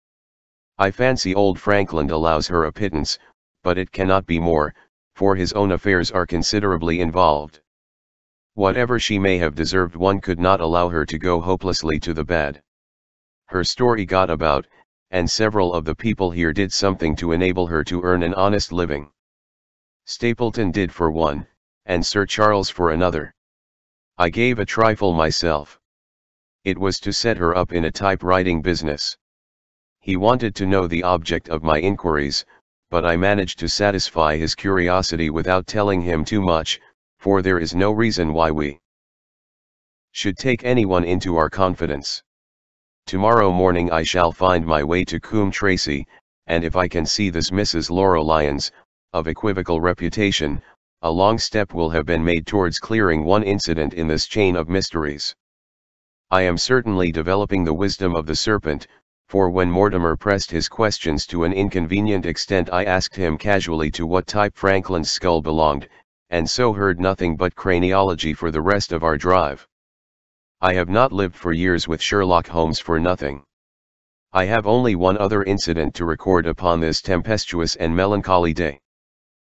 S1: I fancy old Franklin allows her a pittance, but it cannot be more, for his own affairs are considerably involved. Whatever she may have deserved, one could not allow her to go hopelessly to the bad. Her story got about, and several of the people here did something to enable her to earn an honest living. Stapleton did for one, and Sir Charles for another. I gave a trifle myself. It was to set her up in a typewriting business. He wanted to know the object of my inquiries, but I managed to satisfy his curiosity without telling him too much, for there is no reason why we should take anyone into our confidence. Tomorrow morning I shall find my way to Coombe Tracey, and if I can see this Mrs. Laura Lyons, of equivocal reputation, a long step will have been made towards clearing one incident in this chain of mysteries. I am certainly developing the wisdom of the serpent, for when Mortimer pressed his questions to an inconvenient extent, I asked him casually to what type Franklin's skull belonged, and so heard nothing but craniology for the rest of our drive. I have not lived for years with Sherlock Holmes for nothing. I have only one other incident to record upon this tempestuous and melancholy day.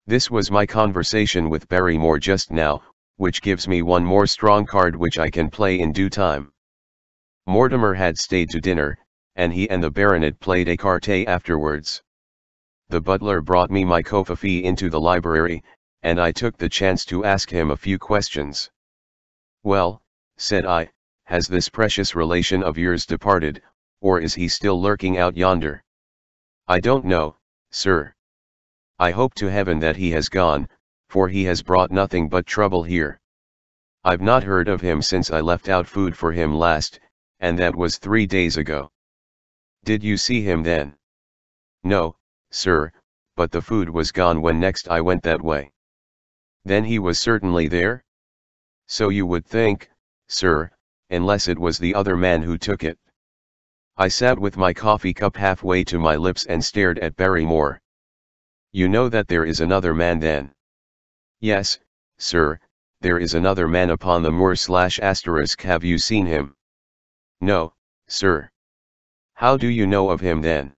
S1: This was my conversation with Barrymore just now, which gives me one more strong card which I can play in due time. Mortimer had stayed to dinner, and he and the baronet played écarté afterwards. The butler brought me my coffee into the library, and I took the chance to ask him a few questions. Well, said I, has this precious relation of yours departed, or is he still lurking out yonder? I don't know, sir. I hope to heaven that he has gone, for he has brought nothing but trouble here. I've not heard of him since I left out food for him last, and that was 3 days ago. Did you see him then? No, sir, but the food was gone when next I went that way. Then he was certainly there? So you would think, sir, unless it was the other man who took it. I sat with my coffee cup halfway to my lips and stared at Barrymore. You know that there is another man then? Yes, sir, there is another man upon the moor ***. Have you seen him? No, sir. How do you know of him then?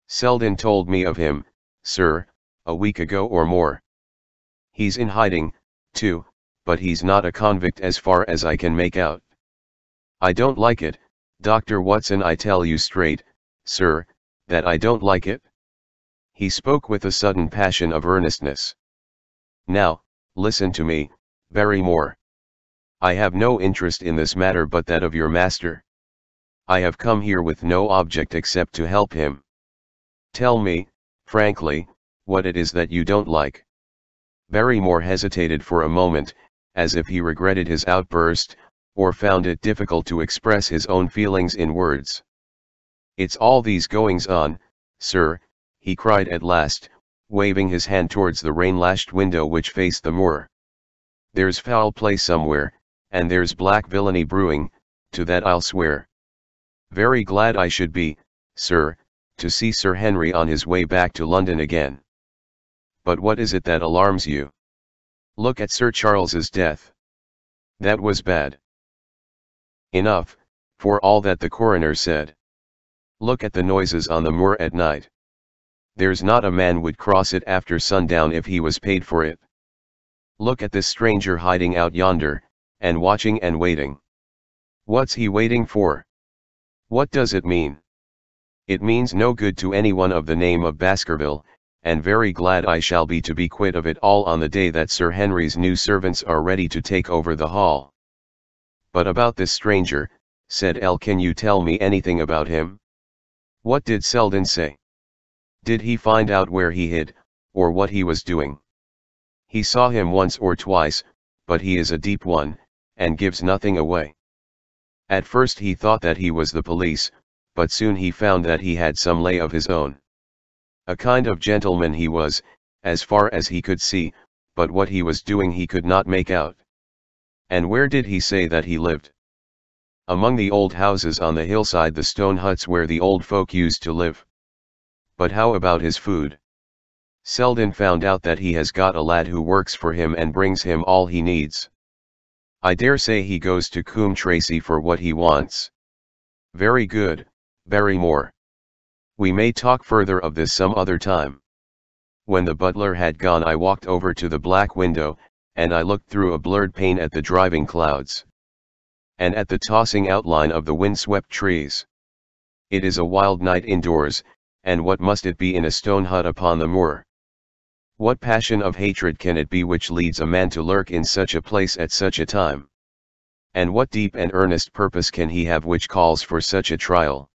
S1: Selden told me of him, sir, a week ago or more. He's in hiding, too, but he's not a convict as far as I can make out. I don't like it, Dr. Watson, I tell you straight, sir, that I don't like it." He spoke with a sudden passion of earnestness. "Now, listen to me, Barrymore. I have no interest in this matter but that of your master. I have come here with no object except to help him. Tell me, frankly, what it is that you don't like." Barrymore hesitated for a moment, as if he regretted his outburst, or found it difficult to express his own feelings in words. "It's all these goings-on, sir," he cried at last, waving his hand towards the rain-lashed window which faced the moor. "There's foul play somewhere, and there's black villainy brewing, to that I'll swear. Very glad I should be, sir, to see Sir Henry on his way back to London again. But what is it that alarms you? Look at Sir Charles's death. That was bad enough, for all that the coroner said. Look at the noises on the moor at night. There's not a man would cross it after sundown if he was paid for it. Look at this stranger hiding out yonder, and watching and waiting. What's he waiting for? What does it mean? It means no good to anyone of the name of Baskerville, and very glad I shall be to be quit of it all on the day that Sir Henry's new servants are ready to take over the hall. But about this stranger, said L. Can you tell me anything about him? What did Selden say? Did he find out where he hid, or what he was doing? He saw him once or twice, but he is a deep one, and gives nothing away. At first he thought that he was the police, but soon he found that he had some lay of his own. A kind of gentleman he was, as far as he could see, but what he was doing he could not make out. And where did he say that he lived? Among the old houses on the hillside, the stone huts where the old folk used to live. But how about his food? Selden found out that he has got a lad who works for him and brings him all he needs. I dare say he goes to Coombe Tracey for what he wants. Very good, Barrymore. We may talk further of this some other time. When the butler had gone, I walked over to the black window, and I looked through a blurred pane at the driving clouds, and at the tossing outline of the wind-swept trees. It is a wild night indoors, and what must it be in a stone hut upon the moor? What passion of hatred can it be which leads a man to lurk in such a place at such a time? And what deep and earnest purpose can he have which calls for such a trial?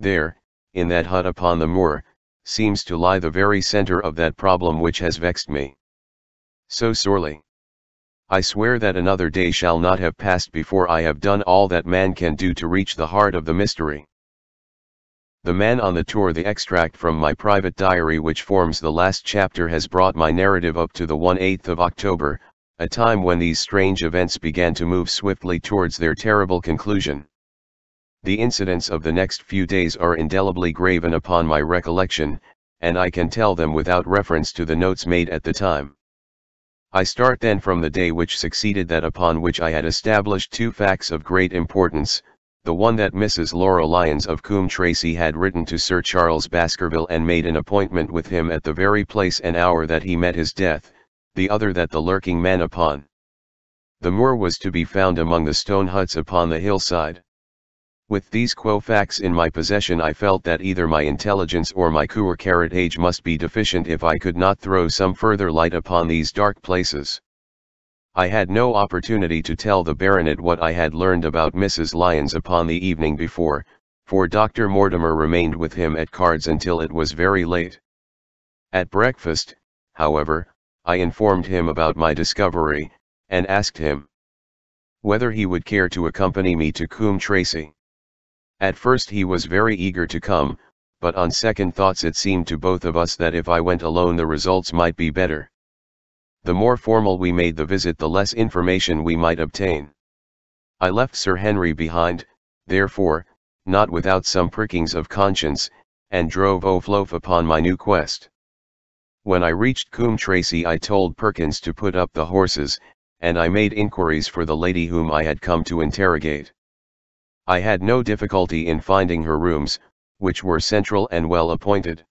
S1: There, in that hut upon the moor, seems to lie the very center of that problem which has vexed me so sorely. I swear that another day shall not have passed before I have done all that man can do to reach the heart of the mystery. The man on the tour. The extract from my private diary which forms the last chapter has brought my narrative up to the 18th of October, a time when these strange events began to move swiftly towards their terrible conclusion. The incidents of the next few days are indelibly graven upon my recollection, and I can tell them without reference to the notes made at the time. I start then from the day which succeeded that upon which I had established two facts of great importance, the one that Mrs. Laura Lyons of Coombe Tracey had written to Sir Charles Baskerville and made an appointment with him at the very place and hour that he met his death, the other that the lurking man upon the moor was to be found among the stone huts upon the hillside. With these facts in my possession, I felt that either my intelligence or my courage must be deficient if I could not throw some further light upon these dark places. I had no opportunity to tell the baronet what I had learned about Mrs. Lyons upon the evening before, for Dr. Mortimer remained with him at cards until it was very late. At breakfast, however, I informed him about my discovery, and asked him whether he would care to accompany me to Coombe Tracey. At first he was very eager to come, but on second thoughts it seemed to both of us that if I went alone the results might be better. The more formal we made the visit, the less information we might obtain. I left Sir Henry behind, therefore, not without some prickings of conscience, and drove off upon my new quest. When I reached Coombe Tracey I told Perkins to put up the horses, and I made inquiries for the lady whom I had come to interrogate. I had no difficulty in finding her rooms, which were central and well appointed.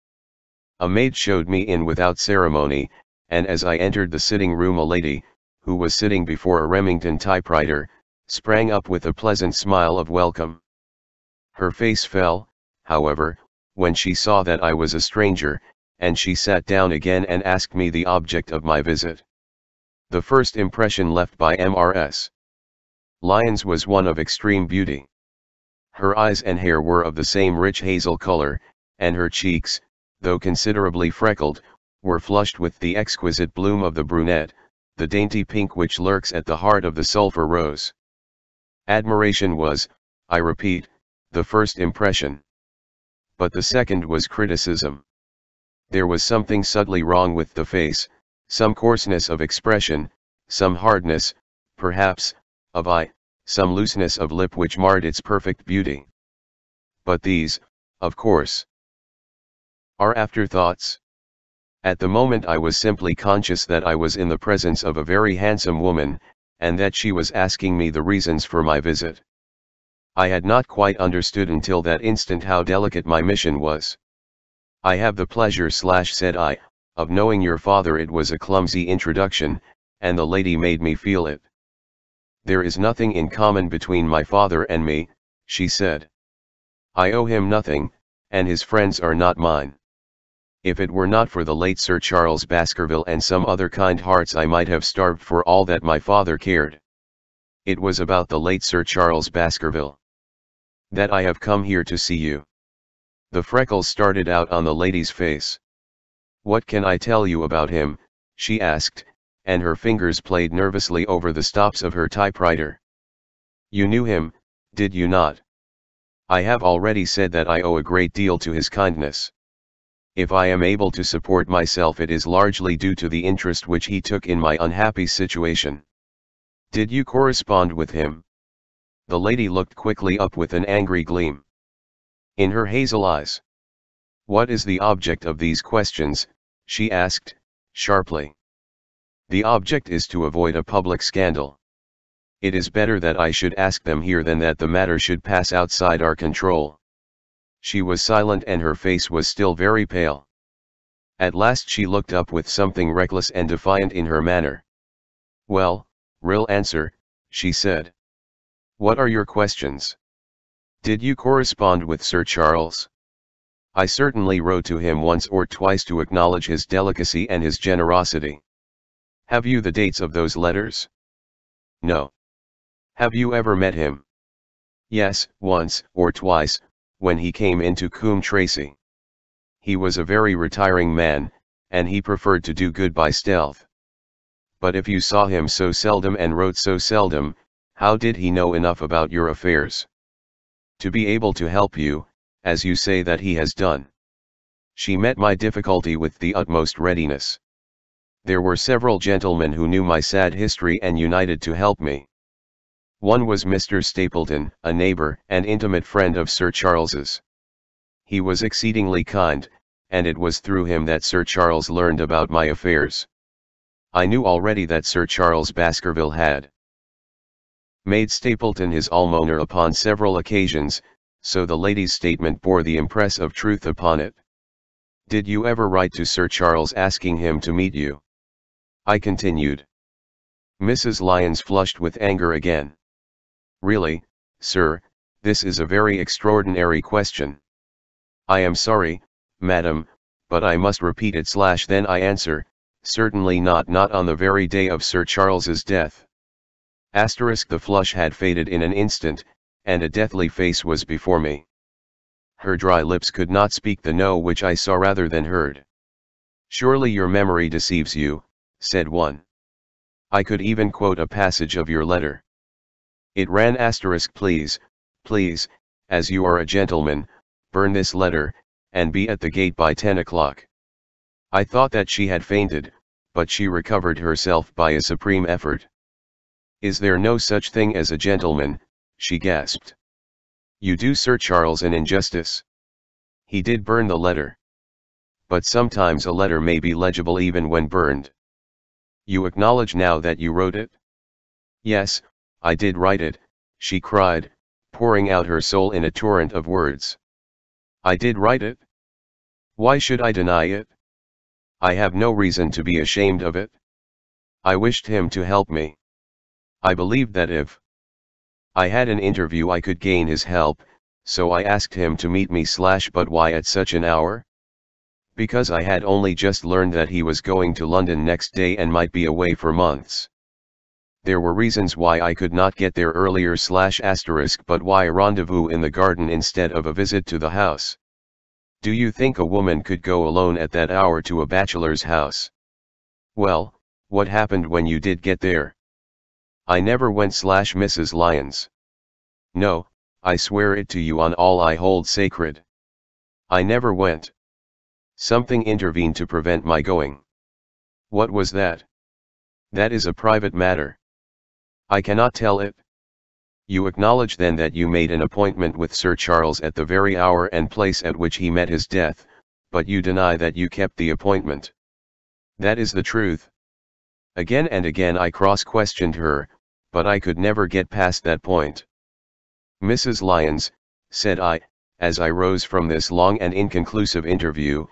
S1: A maid showed me in without ceremony, and as I entered the sitting room a lady, who was sitting before a Remington typewriter, sprang up with a pleasant smile of welcome. Her face fell, however, when she saw that I was a stranger, and she sat down again and asked me the object of my visit. The first impression left by Mrs. Lyons was one of extreme beauty. Her eyes and hair were of the same rich hazel color, and her cheeks, though considerably freckled, were flushed with the exquisite bloom of the brunette, the dainty pink which lurks at the heart of the sulphur rose. Admiration was, I repeat, the first impression. But the second was criticism. There was something subtly wrong with the face, some coarseness of expression, some hardness, perhaps, of eye, some looseness of lip which marred its perfect beauty. But these, of course, are afterthoughts. At the moment I was simply conscious that I was in the presence of a very handsome woman, and that she was asking me the reasons for my visit. I had not quite understood until that instant how delicate my mission was. "I have the pleasure," said I, "of knowing your father." It was a clumsy introduction, and the lady made me feel it. "There is nothing in common between my father and me," she said. "I owe him nothing, and his friends are not mine. If it were not for the late Sir Charles Baskerville and some other kind hearts I might have starved for all that my father cared. It was about the late Sir Charles Baskerville that I have come here to see you." The freckles started out on the lady's face. "What can I tell you about him?" she asked, and her fingers played nervously over the stops of her typewriter. "You knew him, did you not?" "I have already said that I owe a great deal to his kindness. If I am able to support myself, it is largely due to the interest which he took in my unhappy situation." "Did you correspond with him?" The lady looked quickly up with an angry gleam in her hazel eyes. "What is the object of these questions?" she asked, sharply. "The object is to avoid a public scandal. It is better that I should ask them here than that the matter should pass outside our control." She was silent and her face was still very pale. At last she looked up with something reckless and defiant in her manner. "Well, real answer," she said. "What are your questions? Did you correspond with Sir Charles?" "I certainly wrote to him once or twice to acknowledge his delicacy and his generosity." "Have you the dates of those letters?" "No." "Have you ever met him?" "Yes, once or twice, when he came into Coombe Tracey. He was a very retiring man, and he preferred to do good by stealth." "But if you saw him so seldom and wrote so seldom, how did he know enough about your affairs to be able to help you, as you say that he has done?" She met my difficulty with the utmost readiness. "There were several gentlemen who knew my sad history and united to help me. One was Mr. Stapleton, a neighbor and intimate friend of Sir Charles's. He was exceedingly kind, and it was through him that Sir Charles learned about my affairs. I knew already that Sir Charles Baskerville had made Stapleton his almoner upon several occasions, so the lady's statement bore the impress of truth upon it." "Did you ever write to Sir Charles asking him to meet you?" I continued. Mrs. Lyons flushed with anger again. "Really, sir, this is a very extraordinary question." "I am sorry, madam, but I must repeat it. Then I answer, certainly not on the very day of Sir Charles's death." The flush had faded in an instant, and a deathly face was before me. Her dry lips could not speak the no which I saw rather than heard. "Surely your memory deceives you," said one. "I could even quote a passage of your letter. It ran please, as you are a gentleman, burn this letter, and be at the gate by 10 o'clock. I thought that she had fainted, but she recovered herself by a supreme effort. "Is there no such thing as a gentleman?" she gasped. "You do Sir Charles an injustice. He did burn the letter. But sometimes a letter may be legible even when burned. You acknowledge now that you wrote it?" "Yes, I did write it," she cried, pouring out her soul in a torrent of words. "I did write it. Why should I deny it? I have no reason to be ashamed of it. I wished him to help me. I believed that if I had an interview I could gain his help, so I asked him to meet me. But why at such an hour? Because I had only just learned that he was going to London next day and might be away for months. There were reasons why I could not get there earlier / but why a rendezvous in the garden instead of a visit to the house? Do you think a woman could go alone at that hour to a bachelor's house? Well, what happened when you did get there? I never went / Mrs. Lyons. No, I swear it to you on all I hold sacred. I never went. Something intervened to prevent my going. What was that? That is a private matter. I cannot tell it. You acknowledge then that you made an appointment with Sir Charles at the very hour and place at which he met his death, but you deny that you kept the appointment. That is the truth. Again and again I cross-questioned her, but I could never get past that point. Mrs. Lyons, said I, as I rose from this long and inconclusive interview,